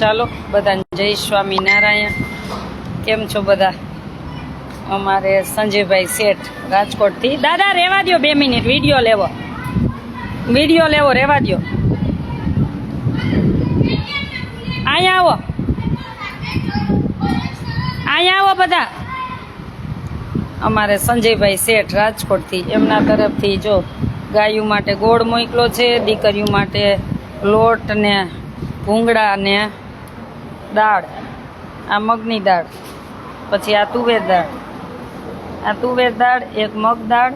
ચાલો બધાને જય સ્વામિનારાયણ. કેમ છો બધા? અમારે સંજયભાઈ શેઠ રાજકોટથી. દાદા રહેવા દો 2 મિનિટ, વિડીયો લેવો રહેવા દો. અહીંયા આવો બધા. અમારે સંજયભાઈ શેઠ રાજકોટથી, એમના તરફથી જો ગાયું માટે ગોળ મોકલો છે, દીકરીઓ માટે લોટ ને ભૂંગળા ને દાળ, આ મગની દાળ, પછી આ તુવેર દાળ, એક મગ દાળ.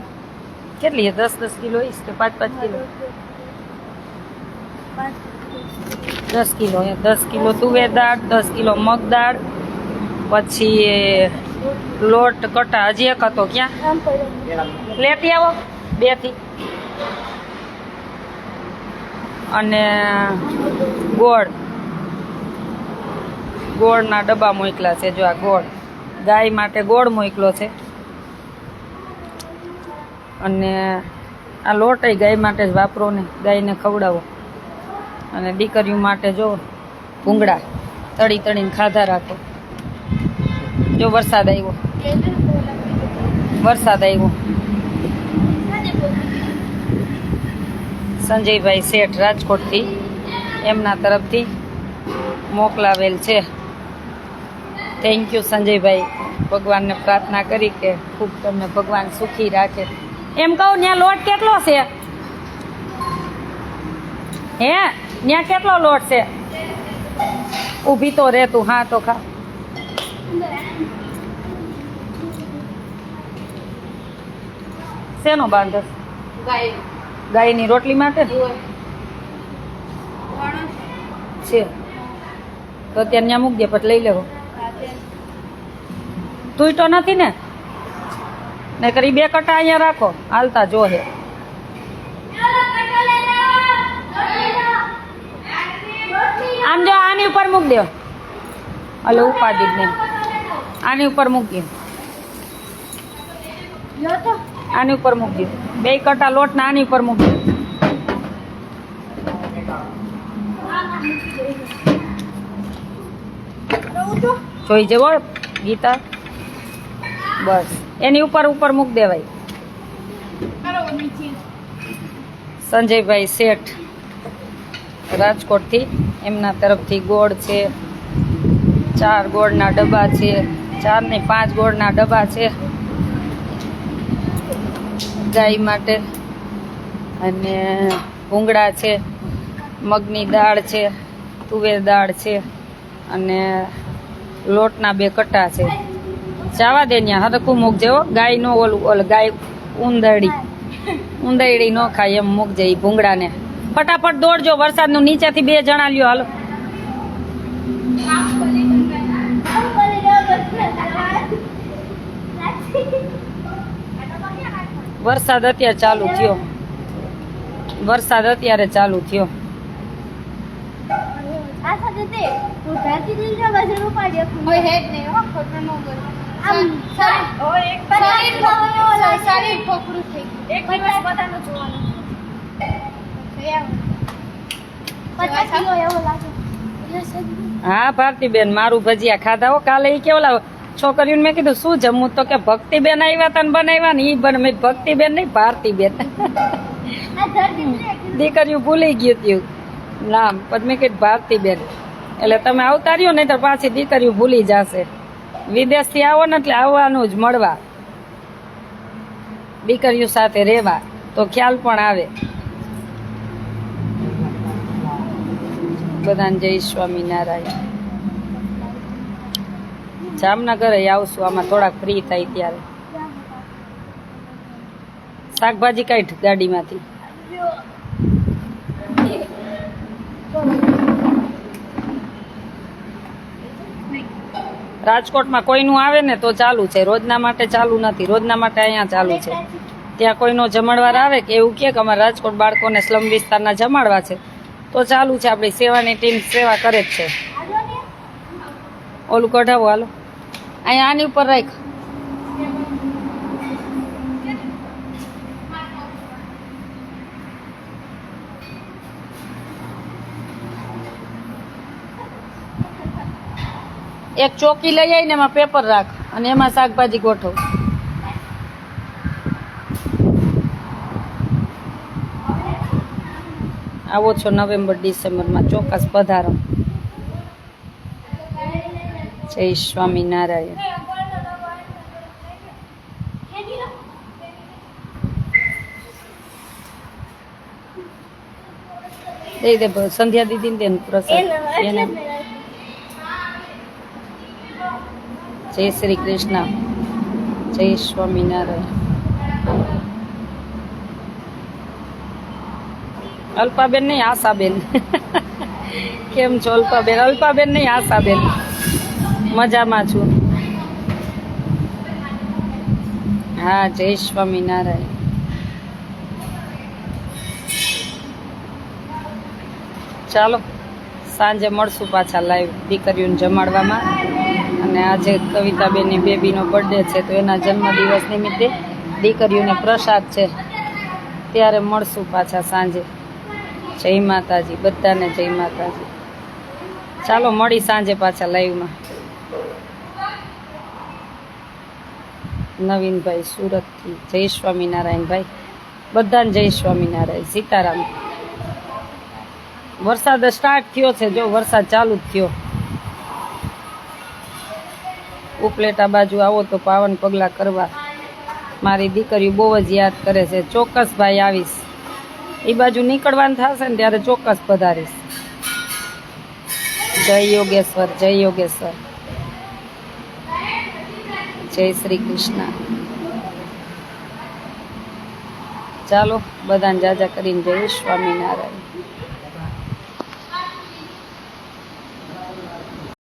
કેટલી 10 કિલો કે 5 કિલો? 10 કિલો. 10 કિલો તુવેર દાળ, 10 કિલો મગ દાળ, પછી લોટ કટા હજી એક હતો, ક્યાં લેતી આવો 2 થી, અને ગોળના ડબ્બા મોકલા છે. જો આ ગોળ ગાય માટે ગોળ મોકલો છે, અને આ લોટ ગાય માટે જ વાપરો ને, ગાયને ખવડાવો. અને દીકરીઓ માટે જો ભૂંગળા તળીને ખાધા રાખો. જો વરસાદ આવ્યો. સંજયભાઈ શેઠ રાજકોટથી, એમના તરફથી મોકલાવેલ છે. થેન્ક યુ સંજયભાઈ. ભગવાનને પ્રાર્થના કરી કે ખૂબ તમને ભગવાન સુખી રાખે. એમ કહું, ત્યાં લોટ કેટલો છે? હે, ત્યાં કેટલો લોટ છે? ઊભી તો રહે તું. હા તો ખા. શેનો બાંધસ? ગાયની રોટલી માટે છે. તો અત્યારે ત્યાં મૂકી દે, પછી લઈ લેવો. તું તો નથી ને? ને કરી 2 કટા અહીંયા રાખો, હાલતા જો હે. આમ જો આની ઉપર મૂકી દો. હલો, ઉપાડી ને આની ઉપર મૂકી દો. આની ઉપર મૂકી દો. 2 કટા લોટ ના આની ઉપર મૂકી દો. જોઈ જવો ગીતા. બસ એની ઉપર મૂક દેવાય. સંજયભાઈ શેઠ રાજકોટથી, એમના તરફથી ગોળ છે. 4 ગોળના ડબ્બા છે. 4 ને 5 ગોળના ડબ્બા છે ગાય માટે. અને ભૂંગળા છે, મગની દાળ છે, તુવેર દાળ છે, અને લોટના 2 કટા છે. જવા દે ત્યાં હરખું મૂકજે હો. ગાય નો ગાય ઉંદરડી ન ખાય એમ મૂકજે એ ભૂંગળાને. ફટાફટ દોડજો, વરસાદનું નીચેથી 2 જણા લ્યો. હાલો, વરસાદ અત્યારે ચાલુ થયો. હા ભારતીબેન, મારું ભજીયા ખાધા હો. કાલે એ કેવલા છોકરીઓને મેં કીધું શું જમવું, તો કે ભક્તિબેન આવ્યા હતા ને બનાવ્યા ને. ઈ બને ભક્તિબેન નહીં, ભારતીબેન. દીકરીઓ ભૂલી ગયું હતું નામ, પછી મેં કીધું ભારતીબેન. એટલે તમે આવતા રહ્યો, નહીં તો પાછી દીકરીઓ ભૂલી જશે. વિદેશથી આવો ને એટલે આવવાનું જ મળવા, દીકરીઓ સાથે રહેવા, તો ખ્યાલ પણ આવે. બધાને જય સ્વામિનારાયણ. જામનગર આવશું, આમાં થોડાક ફ્રી થાય ત્યારે. શાકભાજી કાઢ ગાડીમાંથી. રાજકોટમાં કોઈનું આવે ને તો ચાલુ છે, રોજના માટે ચાલુ નથી. રોજના માટે અહીંયા ચાલુ છે. ત્યાં કોઈનો જમાડવાર આવે કે એવું કે અમારા રાજકોટ બાળકોને સ્લમ વિસ્તારના જમાડવા છે, તો ચાલુ છે. આપણી સેવાની ટીમ સેવા કરે જ છે. ઓલું કઢાવો. હાલો, અહીંયા આની ઉપર રાખ. એક ચોકી લઈ આવીને એમાં પેપર રાખ અને એમાં શાકભાજી ગોઠવ. આવો છો નવેમ્બર ડિસેમ્બરમાં ચોક્કસ પધારો. જય સ્વામિનારાયણ. દે દે સંધ્યા દીદી ને પ્રસાદ એને. જય શ્રી કૃષ્ણ. જય સ્વામિનારાયણ. અલ્પાબેન નહીં આશાબેન. કેમ છો અલ્પાબેન? અલ્પાબેન નહીં આશાબેન. મજામાં છું. હા જય સ્વામિનારાયણ. ચાલો સાંજે મળશું પાછા લાઈવ દીકરીઓને જમાડવામાં. અને આજે કવિતાબેનની બેબીનો બર્થડે છે તો એના જન્મદિવસ નિમિત્તે દીકરીઓને પ્રસાદ છે, ત્યારે મળશું પાછા સાંજે. જય માતાજી, બધાને જય માતાજી. ચાલો મળી સાંજે પાછા લાઈવમાં. નવીનભાઈ સુરતથી જય સ્વામિનારાયણ ભાઈ. બધાને જય સ્વામિનારાયણ. સીતારામ. વરસાદ સ્ટાર્ટ થયો છે, જો વરસાદ ચાલુ જ થયો. ઉપલેટા બાજુ આવો તો પાવન પગલા કરવા. મારી દીકરી બહુ જ યાદ કરે છે. ચોક્કસ ભાઈ આવીશ. એ બાજુ નીકળવાનું થશે ને ત્યારે ચોક્કસ પધારીશ. જય યોગેશ્વર. જય યોગેશ્વર. જય શ્રી કૃષ્ણ. ચાલો બધાને જાજા કરીને જય સ્વામિનારાયણ.